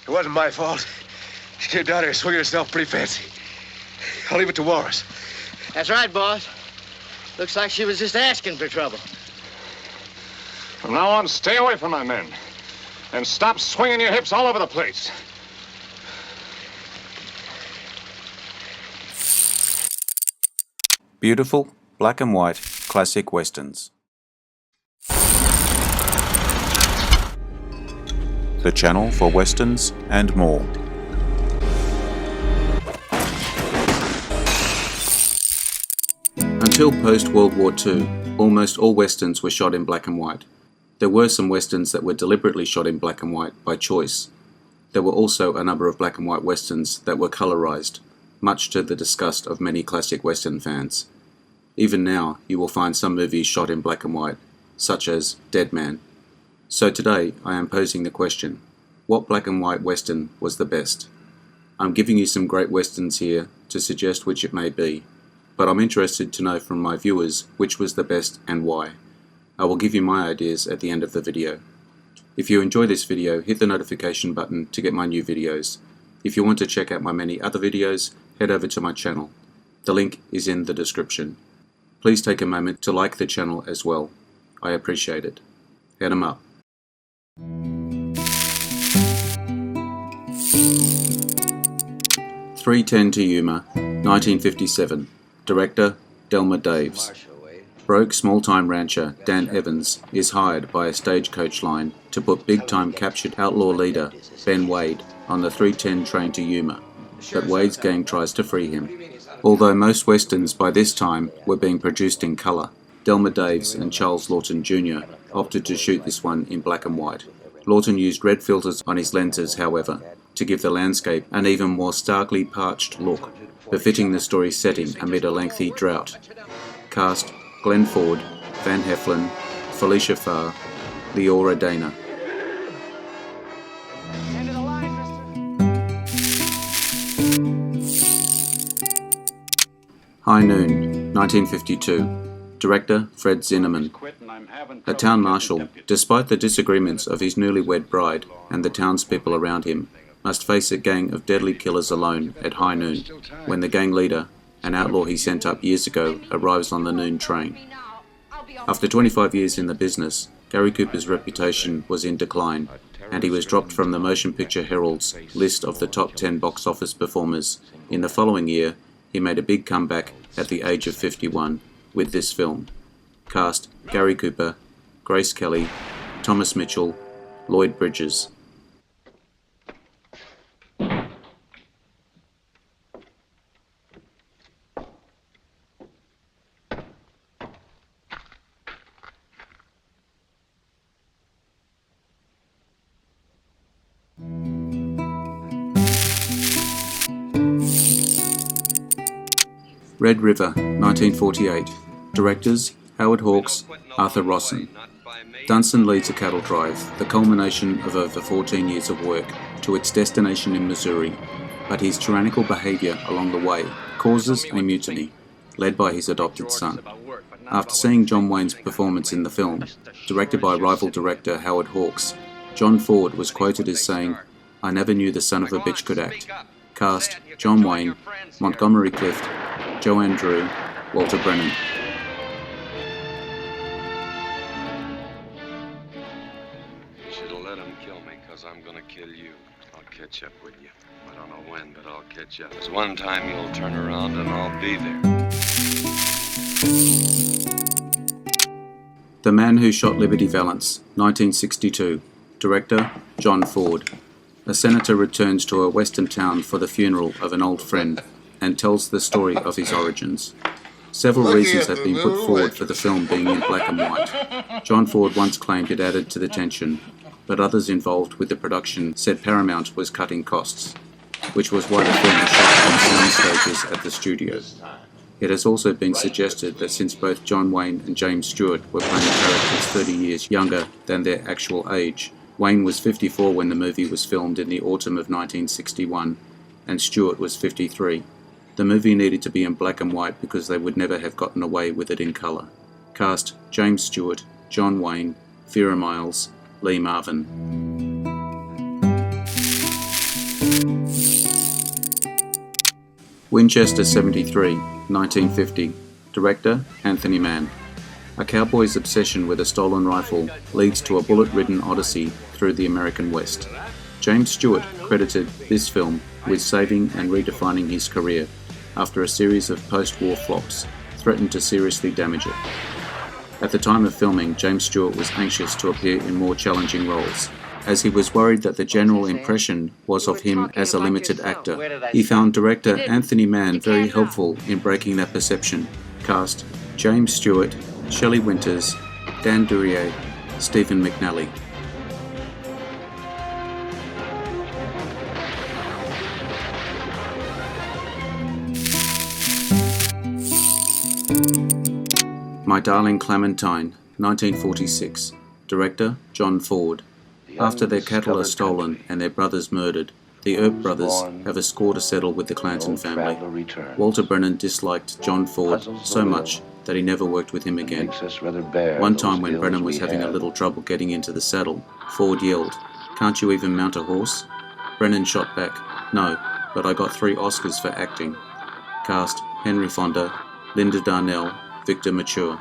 It wasn't my fault. She came down here swinging herself pretty fancy. I'll leave it to Walrus. That's right, boss. Looks like she was just asking for trouble. From now on, stay away from my men. And stop swinging your hips all over the place. Beautiful, black and white, classic westerns. The channel for westerns and more. Until post-World War II, almost all westerns were shot in black and white. There were some westerns that were deliberately shot in black and white by choice. There were also a number of black and white westerns that were colorized, much to the disgust of many classic western fans. Even now, you will find some movies shot in black and white, such as Dead Man. So today, I am posing the question, what black and white western was the best? I'm giving you some great westerns here to suggest which it may be, but I'm interested to know from my viewers which was the best and why. I will give you my ideas at the end of the video. If you enjoy this video, hit the notification button to get my new videos. If you want to check out my many other videos, head over to my channel. The link is in the description. Please take a moment to like the channel as well. I appreciate it. Head 'em up. .310 to Yuma, 1957. Director, Delmer Daves. Broke small-time rancher Dan Evans is hired by a stagecoach line to put big-time captured outlaw leader Ben Wade on the 310 train to Yuma, but Wade's gang tries to free him. Although most westerns by this time were being produced in colour, Delmer Daves and Charles Lawton Jr. opted to shoot this one in black and white. Lawton used red filters on his lenses, however, to give the landscape an even more starkly parched look, befitting the story's setting amid a lengthy drought. Cast: Glenn Ford, Van Heflin, Felicia Farr, Leora Dana. High Noon, 1952. Director, Fred Zinnemann. A town marshal, despite the disagreements of his newlywed bride and the townspeople around him, must face a gang of deadly killers alone at high noon, when the gang leader, an outlaw he sent up years ago, arrives on the noon train. After 25 years in the business, Gary Cooper's reputation was in decline, and he was dropped from the Motion Picture Herald's list of the top 10 box office performers. In the following year, he made a big comeback at the age of 51 with this film. Cast: Gary Cooper, Grace Kelly, Thomas Mitchell, Lloyd Bridges. Red River, 1948. Directors, Howard Hawks, Arthur Rosson. Dunson leads a cattle drive, the culmination of over 14 years of work, to its destination in Missouri, but his tyrannical behaviour along the way causes a mutiny, led by his adopted son. After seeing John Wayne's performance in the film, directed by rival director Howard Hawks, John Ford was quoted as saying, "I never knew the son of a bitch could act." Cast: John Wayne, Montgomery Clift, Joanne Drew, Walter Brennan. You should have let him kill me, because I'm going to kill you. I'll catch up with you. I don't know when, but I'll catch up. There's one time you'll turn around and I'll be there. The Man Who Shot Liberty Valance, 1962. Director, John Ford. A senator returns to a western town for the funeral of an old friend and tells the story of his origins. Several reasons have been put forward for the film being in black and white. John Ford once claimed it added to the tension, but others involved with the production said Paramount was cutting costs, which was why the film was shot on sound stages at the studio. It has also been suggested that since both John Wayne and James Stewart were playing characters 30 years younger than their actual age, Wayne was 54 when the movie was filmed in the autumn of 1961, and Stewart was 53. The movie needed to be in black and white because they would never have gotten away with it in colour. Cast: James Stewart, John Wayne, Vera Miles, Lee Marvin. Winchester 73, 1950. Director, Anthony Mann. A cowboy's obsession with a stolen rifle leads to a bullet-ridden odyssey through the American West. James Stewart credited this film with saving and redefining his career after a series of post-war flops threatened to seriously damage it. At the time of filming, James Stewart was anxious to appear in more challenging roles, as he was worried that the general impression was of him as a limited actor. He found director Anthony Mann very helpful in breaking that perception. Cast: James Stewart, Shelley Winters, Dan Duryea, Stephen McNally. My Darling Clementine, 1946. Director, John Ford. After their cattle are stolen and their brothers murdered, the Earp brothers have a score to settle with the Clanton family. Walter Brennan disliked John Ford so much that he never worked with him again. One time when Brennan was having a little trouble getting into the saddle, Ford yelled, "Can't you even mount a horse?" Brennan shot back, "No, but I got 3 Oscars for acting." Cast: Henry Fonda, Linda Darnell, Victor Mature.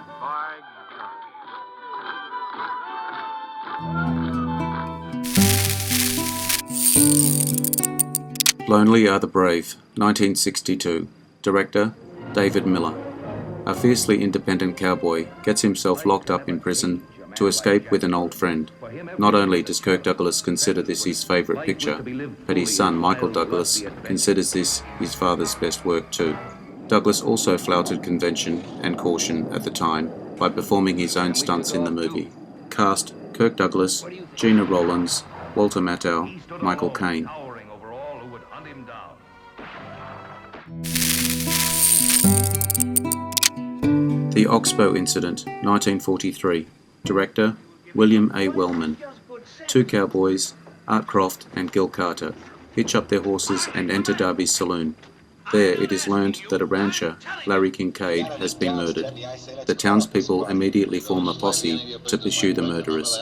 Lonely Are the Brave, 1962. Director, David Miller. A fiercely independent cowboy gets himself locked up in prison to escape with an old friend. Not only does Kirk Douglas consider this his favourite picture, but his son Michael Douglas considers this his father's best work too. Douglas also flouted convention and caution at the time by performing his own stunts in the movie. Cast: Kirk Douglas, Gina Rowlands, Walter Matthau, Michael Caine. The Oxbow Incident, 1943. Director, William A. Wellman. 2 cowboys, Art Croft and Gil Carter, hitch up their horses and enter Darby's saloon. There it is learned that a rancher, Larry Kincaid, has been murdered. The townspeople immediately form a posse to pursue the murderers.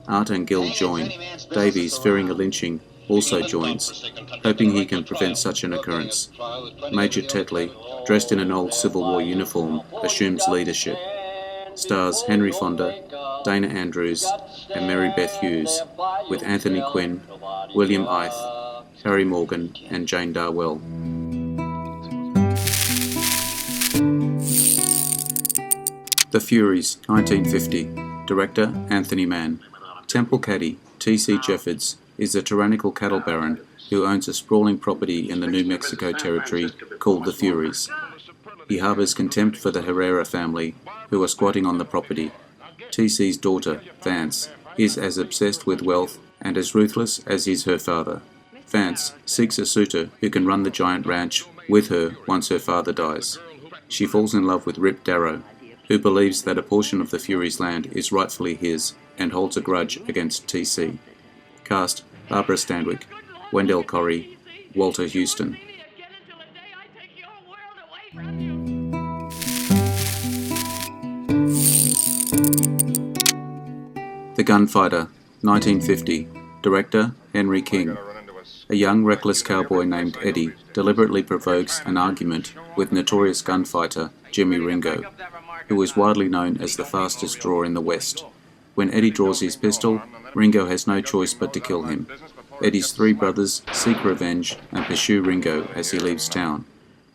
Art and Gil join. Davies, fearing a lynching, also joins, hoping he can prevent such an occurrence. Major Tetley, dressed in an old Civil War uniform, assumes leadership. Stars Henry Fonda, Dana Andrews, and Mary Beth Hughes, with Anthony Quinn, William Ith, Harry Morgan, and Jane Darwell. The Furies, 1950. Director, Anthony Mann. Temple Caddy, T.C. Jeffords, is a tyrannical cattle baron who owns a sprawling property in the New Mexico Territory called the Furies. He harbours contempt for the Herrera family, who are squatting on the property. T.C.'s daughter, Vance, is as obsessed with wealth and as ruthless as is her father. Vance seeks a suitor who can run the giant ranch with her once her father dies. She falls in love with Rip Darrow, who believes that a portion of the Furies' land is rightfully his and holds a grudge against T.C. Cast: Barbara Stanwyck, Wendell Corrie, Walter Houston. The Gunfighter, 1950. Director, Henry King. A young, reckless cowboy named Eddie deliberately provokes an argument with notorious gunfighter Jimmy Ringo, who is widely known as the fastest drawer in the West. When Eddie draws his pistol, Ringo has no choice but to kill him. Eddie's 3 brothers seek revenge and pursue Ringo as he leaves town.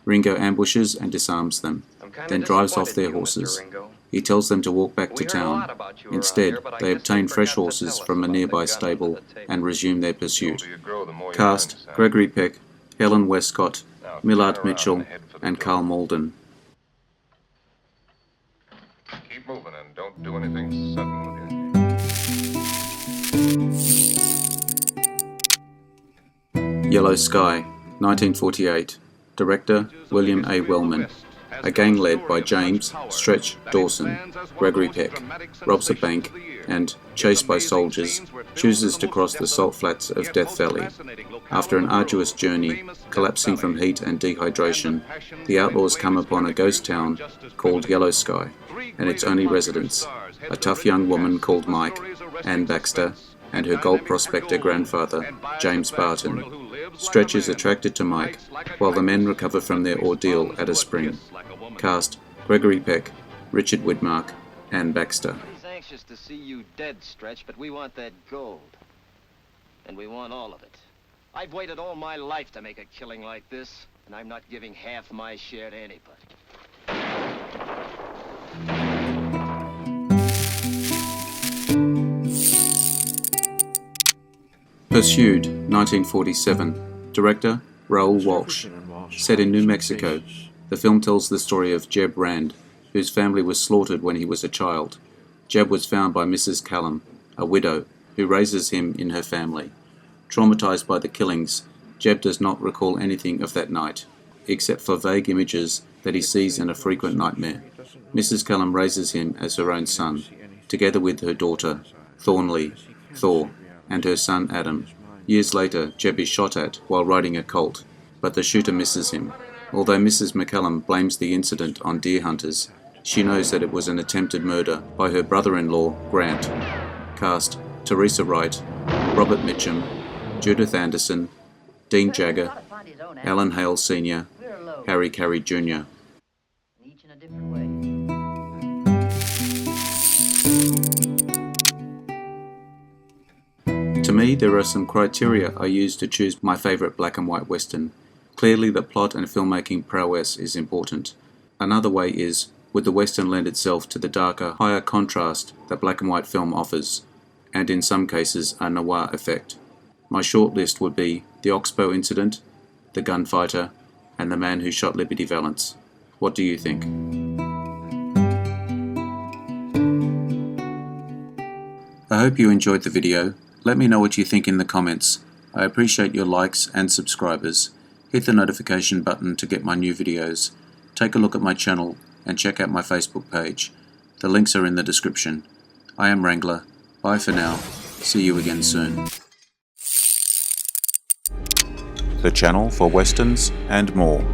Ringo ambushes and disarms them, then drives off their horses. He tells them to walk back to town. Instead, they obtain fresh horses from a nearby stable and resume their pursuit. Cast: Gregory Peck, Helen Westcott, Millard Mitchell, and Carl Malden. Keep moving and don't do anything sudden with your... Yellow Sky, 1948. Director, William A. Wellman. A gang led by James Stretch Dawson, Gregory Peck, robs a bank and, chased by soldiers, chooses to cross the salt flats of Death Valley. After an arduous journey, collapsing from heat and dehydration, the outlaws come upon a ghost town called Yellow Sky, and its only residents, a tough young woman called Mike, Ann Baxter, and her gold prospector grandfather, James Barton, Stretch is attracted to Mike, while the men recover from their ordeal at a spring. Cast: Gregory Peck, Richard Widmark, and Baxter. He's anxious to see you dead, Stretch, but we want that gold. And we want all of it. I've waited all my life to make a killing like this, and I'm not giving half my share to anybody. Pursued, 1947. Director, Raoul Walsh. Set in New Mexico, the film tells the story of Jeb Rand, whose family was slaughtered when he was a child. Jeb was found by Mrs. Callum, a widow, who raises him in her family. Traumatized by the killings, Jeb does not recall anything of that night, except for vague images that he sees in a frequent nightmare. Mrs. Callum raises him as her own son, together with her daughter, Thornley, Thor, and her son Adam. Years later, Jeb is shot at while riding a colt, but the shooter misses him. Although Mrs. McCallum blames the incident on deer hunters, she knows that it was an attempted murder by her brother-in-law, Grant. Cast: Teresa Wright, Robert Mitchum, Judith Anderson, Dean Jagger, Alan Hale Sr., Harry Carey Jr. Each in a different way. To me, there are some criteria I use to choose my favourite black and white western. Clearly, the plot and filmmaking prowess is important. Another way is, would the western lend itself to the darker, higher contrast that black and white film offers, and in some cases a noir effect. My short list would be The Oxbow Incident, The Gunfighter, and The Man Who Shot Liberty Valance. What do you think? I hope you enjoyed the video. Let me know what you think in the comments. I appreciate your likes and subscribers. Hit the notification button to get my new videos. Take a look at my channel and check out my Facebook page. The links are in the description. I am Wrangler. Bye for now. See you again soon. The channel for westerns and more.